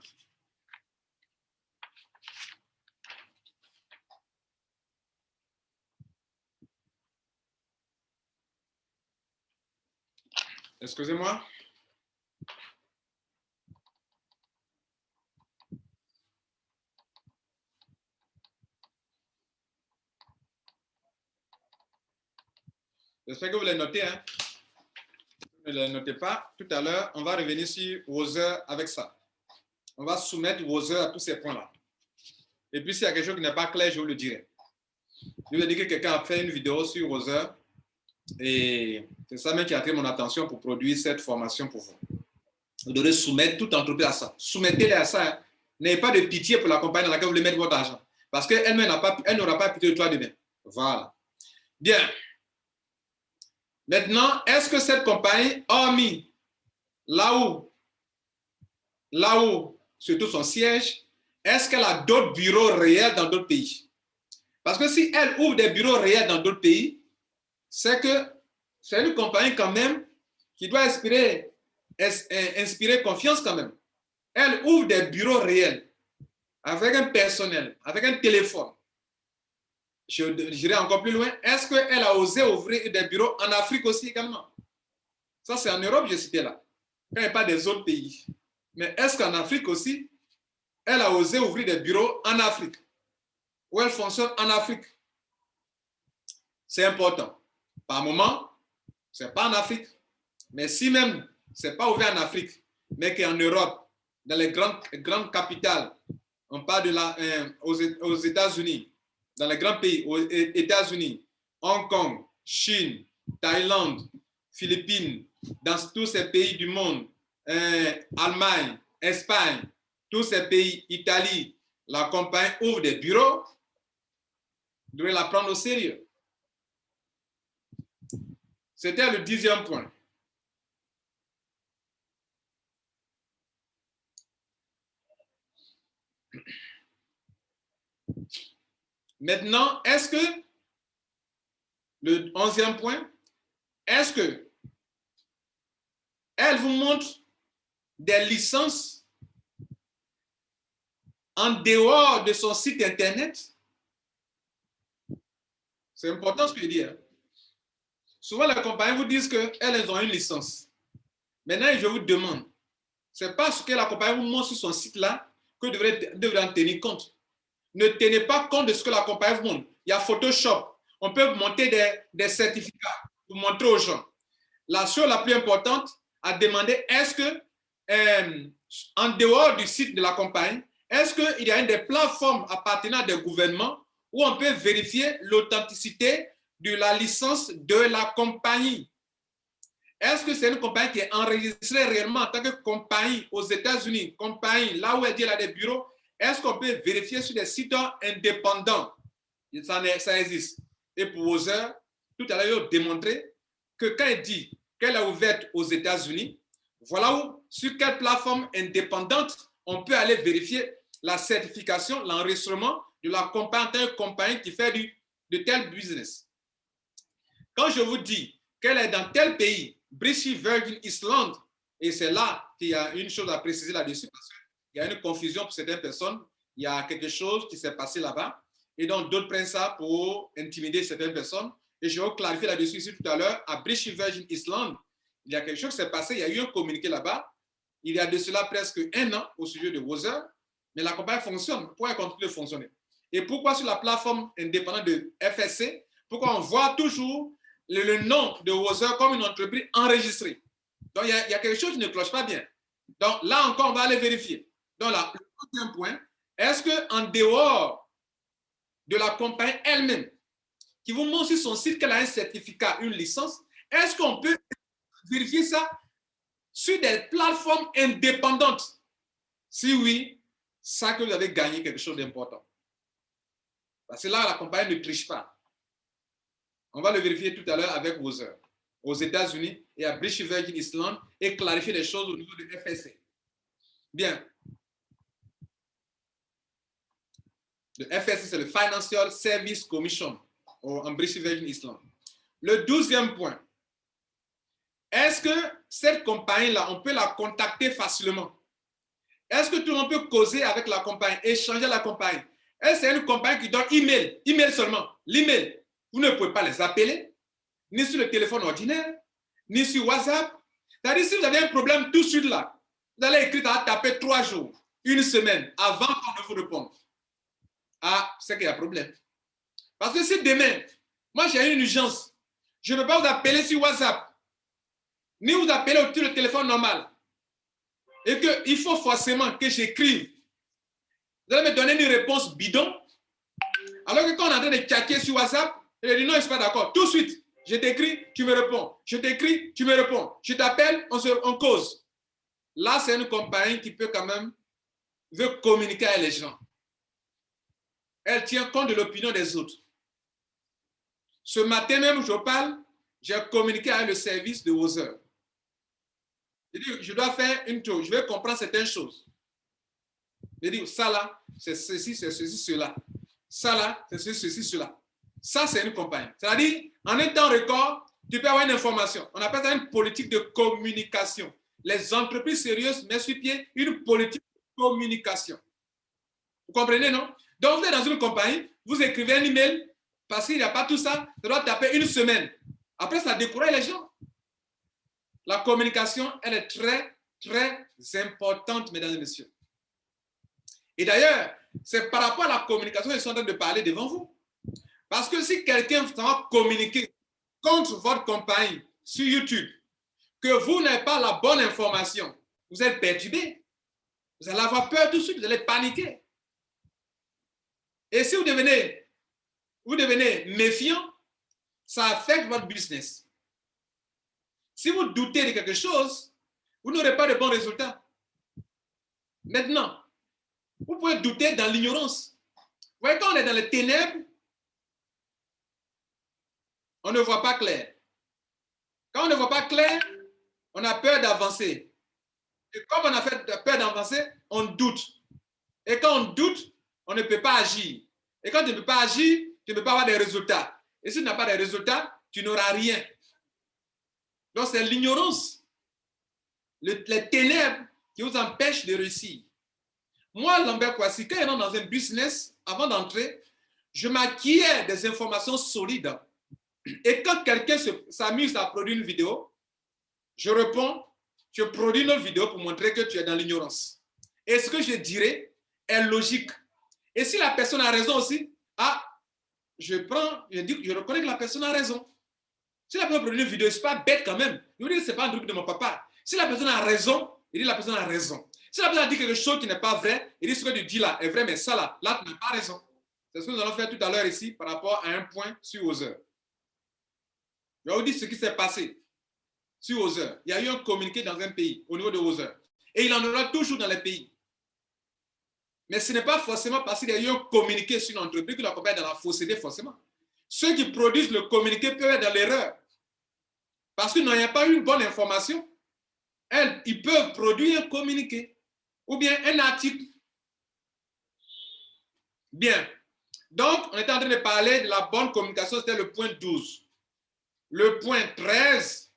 Excusez-moi. J'espère que vous les notez. Hein? Ne les notez pas. Tout à l'heure, on va revenir sur Wozer avec ça. On va soumettre Wozer à tous ces points-là. Et puis, s'il y a quelque chose qui n'est pas clair, je vous le dirai. Je vous ai dit que quelqu'un a fait une vidéo sur Wozer et c'est ça même qui a attiré mon attention pour produire cette formation pour vous. Vous devez soumettre toute entreprise à ça. Soumettez-les à ça. Hein. N'ayez pas de pitié pour la compagnie dans laquelle vous voulez mettre votre argent. Parce qu'elle n'aura pas pitié de toi demain. Voilà. Bien. Maintenant, est-ce que cette compagnie, hormis là où surtout son siège, est-ce qu'elle a d'autres bureaux réels dans d'autres pays? Parce que si elle ouvre des bureaux réels dans d'autres pays, c'est que c'est une compagnie quand même qui doit inspirer confiance quand même. Elle ouvre des bureaux réels avec un personnel, avec un téléphone. J'irai encore plus loin. Est-ce qu'elle a osé ouvrir des bureaux en Afrique aussi également? Ça, c'est en Europe, j'ai cité là. Quand il n'y a pas des autres pays. Mais est-ce qu'en Afrique aussi, elle a osé ouvrir des bureaux en Afrique? Où elle fonctionne en Afrique? C'est important. Par moment, ce n'est pas en Afrique. Mais si même ce n'est pas ouvert en Afrique, mais qu'en Europe, dans les grandes capitales, on parle aux États-Unis, dans les grands pays, aux États-Unis, Hong Kong, Chine, Thaïlande, Philippines, dans tous ces pays du monde, Allemagne, Espagne, tous ces pays, Italie, la compagnie ouvre des bureaux, vous devez la prendre au sérieux. C'était le 10e point. Maintenant, est-ce que le 11e point, est-ce que elle vous montre des licences en dehors de son site internet? C'est important ce que je dis. Hein? Souvent, les compagnies vous disent qu'elles ont une licence. Maintenant, je vous demande, c'est parce que la compagnie vous montre sur son site là que vous devrez en tenir compte. Ne tenez pas compte de ce que la compagnie vous montre. Il y a Photoshop. On peut monter des certificats pour montrer aux gens. La chose la plus importante à demander, est-ce que, en dehors du site de la compagnie, est-ce qu'il y a des plateformes appartenant à des gouvernements où on peut vérifier l'authenticité de la licence de la compagnie? Est-ce que c'est une compagnie qui est enregistrée réellement en tant que compagnie aux États-Unis, compagnie là où elle a des bureaux? Est-ce qu'on peut vérifier sur des sites indépendants? Ça existe. Et pour Wozer, tout à l'heure, il a démontré que quand elle dit qu'elle est ouverte aux États-Unis, voilà où, sur quelle plateforme indépendante on peut aller vérifier la certification, l'enregistrement de la compagnie en tant que compagnie qui fait de tel business. Quand je vous dis qu'elle est dans tel pays, British Virgin Islands, et c'est là qu'il y a une chose à préciser là-dessus, parce qu'il y a une confusion pour certaines personnes, il y a quelque chose qui s'est passé là-bas, et donc d'autres prennent ça pour intimider certaines personnes, et je vais vous clarifier là-dessus ici tout à l'heure, à British Virgin Islands, il y a quelque chose qui s'est passé, il y a eu un communiqué là-bas, il y a de cela presque 1 an au sujet de Wozer, mais la compagnie fonctionne, pourquoi elle continue de fonctionner? Et pourquoi sur la plateforme indépendante de FSC, pourquoi on voit toujours le nom de Wozer comme une entreprise enregistrée? Donc, il y a quelque chose qui ne cloche pas bien. Donc, là encore, on va aller vérifier. Donc, là, le deuxième point, est-ce qu'en dehors de la compagnie elle-même, qui vous montre sur son site qu'elle a un certificat, une licence, est-ce qu'on peut vérifier ça sur des plateformes indépendantes? Si oui, ça que vous avez gagné quelque chose d'important. Parce que là, la compagnie ne triche pas. On va le vérifier tout à l'heure avec Wozer aux États-Unis et à British Virgin Islands et clarifier les choses au niveau de FSC. Bien. Le FSC, c'est le Financial Service Commission en British Virgin Islands. Le 12e point. Est-ce que cette compagnie-là, on peut la contacter facilement? Est-ce que tout le monde peut causer avec la compagnie, échanger la compagnie? Est-ce que c'est une compagnie qui donne email seulement? L'email, vous ne pouvez pas les appeler, ni sur le téléphone ordinaire, ni sur WhatsApp. C'est-à-dire, si vous avez un problème tout de suite là, vous allez écrire, taper 3 jours, 1 semaine avant qu'on ne vous réponde. Ah, c'est qu'il y a problème. Parce que si demain, moi j'ai une urgence, je ne peux pas vous appeler sur WhatsApp, ni vous appeler sur le téléphone normal, et qu'il faut forcément que j'écrive, vous allez me donner une réponse bidon, alors que quand on est en train de checker sur WhatsApp, je dis non, je ne suis pas d'accord. Tout de suite, je t'écris, tu me réponds. Je t'écris, tu me réponds. Je t'appelle, on cause. Là, c'est une compagnie qui peut quand même veut communiquer avec les gens. Elle tient compte de l'opinion des autres. Ce matin même, je parle, j'ai communiqué avec le service de Wozer. Je dois faire une chose, je vais comprendre certaines choses. Je dis, ça là, c'est ceci, cela. Ça là, c'est ceci, cela. Ça, c'est une compagnie. C'est-à-dire, en un temps record, tu peux avoir une information. On appelle ça une politique de communication. Les entreprises sérieuses mettent sur pied une politique de communication. Vous comprenez, non? Donc, vous êtes dans une compagnie, vous écrivez un email, parce qu'il n'y a pas tout ça, ça doit taper 1 semaine. Après, ça décourage les gens. La communication, elle est très, très importante, mesdames et messieurs. Et d'ailleurs, c'est par rapport à la communication que je suis en train de parler devant vous. Parce que si quelqu'un va communiquer contre votre compagnie sur YouTube, que vous n'avez pas la bonne information, vous êtes perturbé. Vous allez avoir peur tout de suite, vous allez paniquer. Et si vous devenez vous devenez méfiant, ça affecte votre business. Si vous doutez de quelque chose, vous n'aurez pas de bons résultats. Maintenant, vous pouvez douter dans l'ignorance. Vous voyez, quand on est dans les ténèbres, on ne voit pas clair. Quand on ne voit pas clair, on a peur d'avancer. Et comme on a peur d'avancer, on doute. Et quand on doute, on ne peut pas agir. Et quand tu ne peux pas agir, tu ne peux pas avoir des résultats. Et si tu n'as pas de résultats, tu n'auras rien. Donc, c'est l'ignorance, les ténèbres qui vous empêchent de réussir. Moi, Lambert Kouassi, quand je rentre dans un business, avant d'entrer, je m'acquiers des informations solides. Et quand quelqu'un s'amuse à produire une vidéo, je réponds, je produis une vidéo pour montrer que tu es dans l'ignorance. Et ce que je dirais est logique. Et si la personne a raison aussi, je reconnais que la personne a raison. Si la personne produit une vidéo, ce n'est pas bête quand même. Je vous dis que ce n'est pas un truc de mon papa. Si la personne a raison, il dit la personne a raison. Si la personne a dit quelque chose qui n'est pas vrai, il dit ce que tu dis là est vrai, mais ça là tu n'as pas raison. C'est ce que nous allons faire tout à l'heure ici par rapport à un point sur Other. Je vais vous dire ce qui s'est passé sur Other. Il y a eu un communiqué dans un pays au niveau de Other. Et il en aura toujours dans les pays. Mais ce n'est pas forcément parce qu'il y a eu un communiqué sur une entreprise que la compagnie est dans la fausseté forcément. Ceux qui produisent le communiqué peuvent être dans l'erreur. Parce qu'ils n'ont pas eu une bonne information. Ils peuvent produire un communiqué ou bien un article. Bien. Donc, on était en train de parler de la bonne communication, c'était le point 12. Le point 13.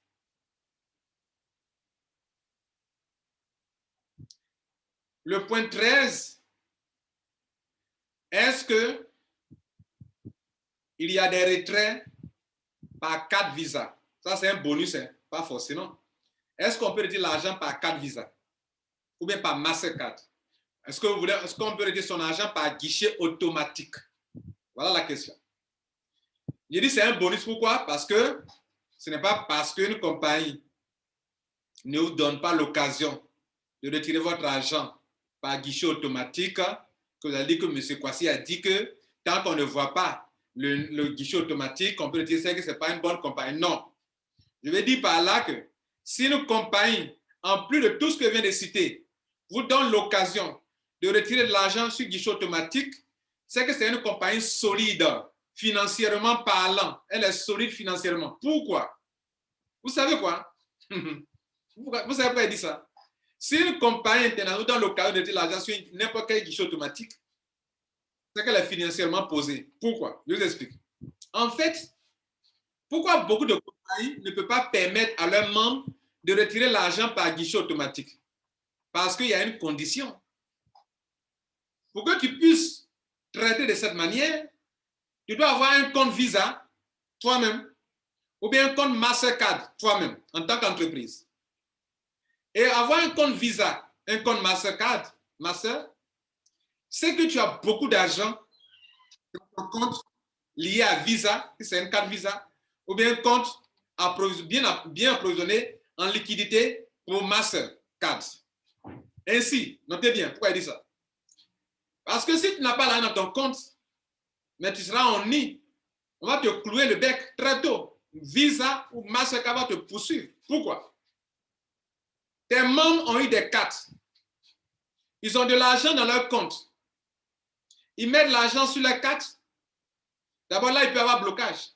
Le point 13. Est-ce que il y a des retraits par carte Visa? Ça, c'est un bonus, hein? Pas forcément. Est-ce qu'on peut retirer l'argent par carte Visa? Ou bien par Mastercard? Est-ce qu'on peut retirer son argent par guichet automatique? Voilà la question. Je dis c'est un bonus, pourquoi? Parce que ce n'est pas parce qu'une compagnie ne vous donne pas l'occasion de retirer votre argent par guichet automatique que vous allez dire que M. Kouassi a dit que tant qu'on ne voit pas le guichet automatique, on peut retirer que ce n'est pas une bonne compagnie. Non. Je veux dire par là que si une compagnie, en plus de tout ce que je viens de citer, vous donne l'occasion de retirer de l'argent sur guichet automatique, c'est que c'est une compagnie solide, financièrement parlant. Elle est solide financièrement. Pourquoi? Vous savez quoi? Vous savez pourquoi il dit ça? Si une compagnie internationale vous donne l'occasion de retirer l'argent sur n'importe quel guichet automatique, c'est qu'elle est financièrement posée. Pourquoi? Je vous explique. En fait, pourquoi beaucoup de compagnies ne peuvent pas permettre à leurs membres de retirer l'argent par guichet automatique? Parce qu'il y a une condition. Pour que tu puisses traiter de cette manière, tu dois avoir un compte Visa toi-même ou bien un compte Mastercard toi-même en tant qu'entreprise. Et avoir un compte Visa, un compte Mastercard, c'est que tu as beaucoup d'argent dans ton compte lié à Visa, c'est une carte Visa, ou bien un compte bien approvisionné en liquidité pour Mastercard. Ainsi, notez bien, pourquoi il dit ça? Parce que si tu n'as pas l'argent dans ton compte, mais tu seras en nid, on va te clouer le bec très tôt. Visa ou Mastercard va te poursuivre. Pourquoi? Tes membres ont eu des cartes. Ils ont de l'argent dans leur compte. Ils mettent l'argent sur la carte. D'abord, là, il peut y avoir blocage.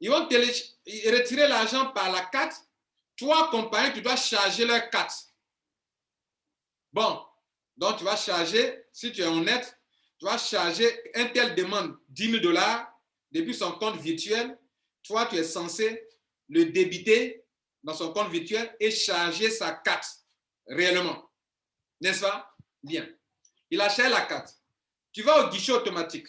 Ils vont retirer l'argent par la carte. Toi, compagnie, tu dois charger leur carte. Bon, donc tu vas charger, si tu es honnête, tu vas charger, un tel demande 10 000 $ depuis son compte virtuel. Toi, tu es censé le débiter dans son compte virtuel et charger sa carte réellement. N'est-ce pas? Bien. Il a chargé la carte. Tu vas au guichet automatique.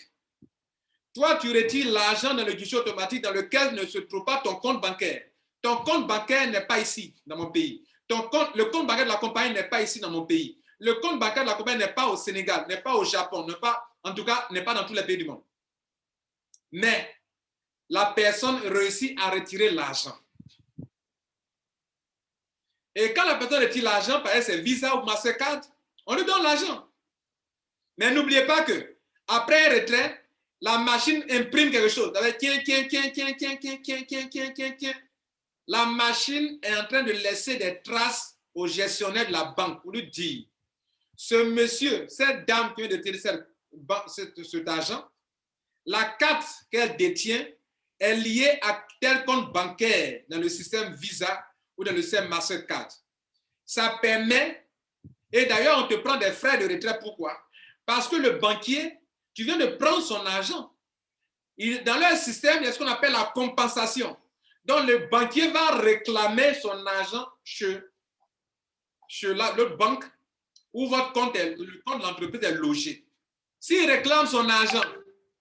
Toi, tu retires l'argent dans le guichet automatique dans lequel ne se trouve pas ton compte bancaire. Ton compte bancaire n'est pas ici, dans mon pays. Le compte bancaire de la compagnie n'est pas ici, dans mon pays. Le compte bancaire de la compagnie n'est pas au Sénégal, n'est pas au Japon, en tout cas, n'est pas dans tous les pays du monde. Mais la personne réussit à retirer l'argent. Et quand la personne retire l'argent, par exemple, c'est Visa ou Mastercard, on lui donne l'argent. Mais n'oubliez pas que après un retrait, La machine imprime quelque chose. Tiens. La machine est en train de laisser des traces au gestionnaire de la banque pour lui dire, ce monsieur, cette dame qui vient de tirer cet argent, la carte qu'elle détient est liée à tel compte bancaire dans le système Visa ou dans le système Mastercard. Ça permet, et d'ailleurs on te prend des frais de retrait, pourquoi? Parce que le banquier, tu viens de prendre son argent. Dans leur système, il y a ce qu'on appelle la compensation. Donc le banquier va réclamer son argent chez l'autre banque où votre compte le compte de l'entreprise est logé. S'il réclame son argent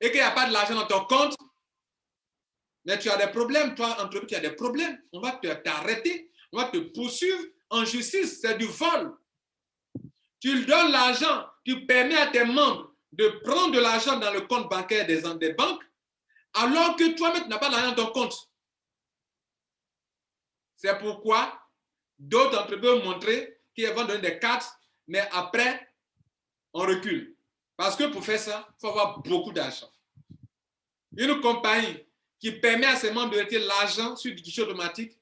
et qu'il n'y a pas de l'argent dans ton compte, mais tu as des problèmes, toi, entreprise, tu as des problèmes. On va t'arrêter, on va te poursuivre en justice, c'est du vol. Tu lui donnes l'argent, tu permets à tes membres de prendre de l'argent dans le compte bancaire des banques, alors que toi-même, tu n'as pas d'argent dans ton compte. C'est pourquoi d'autres entreprises ont montré qu'ils vont donner des cartes, mais après, on recule. Parce que pour faire ça, il faut avoir beaucoup d'argent. Une compagnie qui permet à ses membres de retirer l'argent sur du guichet automatique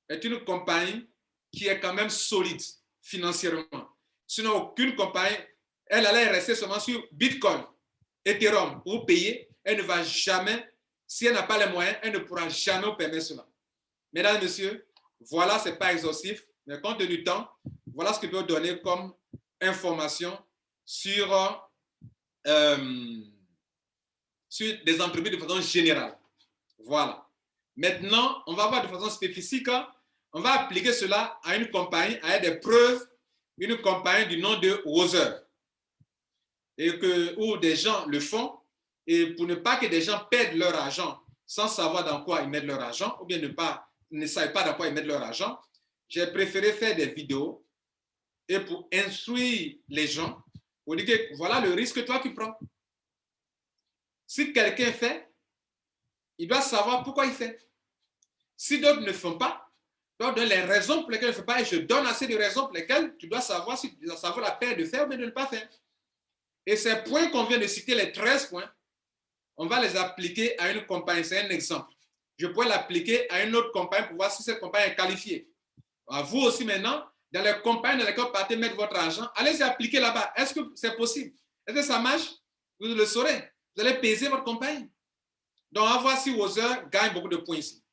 est une compagnie qui est quand même solide financièrement. Sinon, aucune compagnie, elle allait rester seulement sur Bitcoin, Ethereum, pour payer. Elle ne va jamais, si elle n'a pas les moyens, elle ne pourra jamais permettre cela. Mesdames et messieurs, voilà, ce n'est pas exhaustif, mais compte tenu du temps, voilà ce que je peux vous donner comme information sur des entreprises de façon générale. Voilà. Maintenant, on va voir de façon spécifique, on va appliquer cela à une compagnie, à des preuves, une compagnie du nom de Wozer, où des gens le font, et pour ne pas que des gens perdent leur argent sans savoir dans quoi ils mettent leur argent, ou bien ne savent pas dans quoi ils mettent leur argent, j'ai préféré faire des vidéos et pour instruire les gens, pour dire que voilà le risque que toi tu prends. Si quelqu'un fait, il doit savoir pourquoi il fait. Si d'autres ne font pas, je dois donner les raisons pour lesquelles il ne fait pas, et je donne assez de raisons pour lesquelles tu dois savoir si ça vaut la peine de faire ou de ne pas faire. Et ces points qu'on vient de citer, les 13 points, on va les appliquer à une compagnie. C'est un exemple. Je pourrais l'appliquer à une autre compagnie pour voir si cette compagnie est qualifiée. À vous aussi maintenant, dans les compagnies dans lesquelles vous partez mettre votre argent, allez-y appliquer là-bas. Est-ce que c'est possible? Est-ce que ça marche? Vous le saurez. Vous allez peser votre compagnie. Donc, on va voir si Wozer gagne beaucoup de points ici.